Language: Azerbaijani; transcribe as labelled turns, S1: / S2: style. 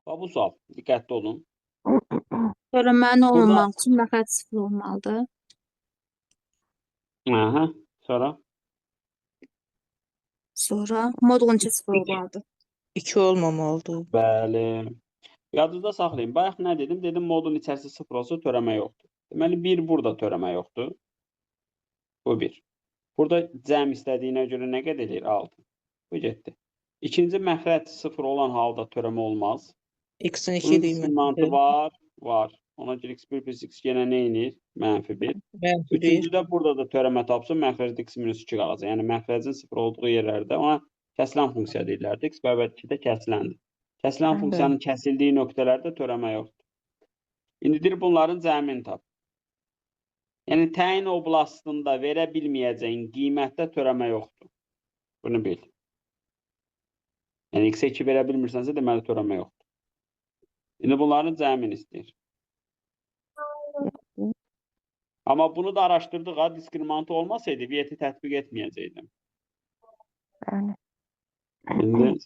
S1: Bax, bu sual. Diqqətli olun.
S2: Törəmənin
S1: Burada
S2: olmamaq üçün məxrəc sıfır olmalıdır.
S1: aha, sonra
S2: Sonra modulun içi sıfır olmalıdır.
S3: 2 olmamalıdır.
S1: bəli. Yadınızda saxlayın. Bayaq nə dedim? Dedim modun içərisi sıfır olsa törəmə yoxdur. Deməli 1 burada törəmə yoxdur. Bu 1. Burada cəm istədiyinə görə nə qədər eləyir? 6. Bu getdi. İkinci məxrəc sıfır olan halda törəmə olmaz.
S3: X-in 2
S1: Bunun diskriminantı
S3: qiymətidir.
S1: var, var. Ona görə x1 plus x yenə nə edir? -1.
S3: Mənfi 1.
S1: Üçüncüdə burada da törəmə tapsın, məxrəcdə x-2 qalacaq. Yəni məxrəcin sıfır olduğu yerlərdə ona kəsilən funksiya deyirlər. X bərabər 2-də kəsiləndir. Kəsilən
S2: Bəli.
S1: funksiyanın kəsildiyi nöqtələrdə törəmə yoxdur. İndi deyir bunların cəmini tap. Yəni təyin oblastında verə bilməyəcəyin qiymətdə törəmə yoxdur. Bunu bil. Yəni x-ə 2 verə bilmirsənsə deməli törəmə yoxdur. İndi bunların cəmini istəyir. Amma bunu da araşdırdıq ha, diskriminantı olmasaydı VT tətbiq etməyəcəkdim.
S4: Bəli.
S1: İndi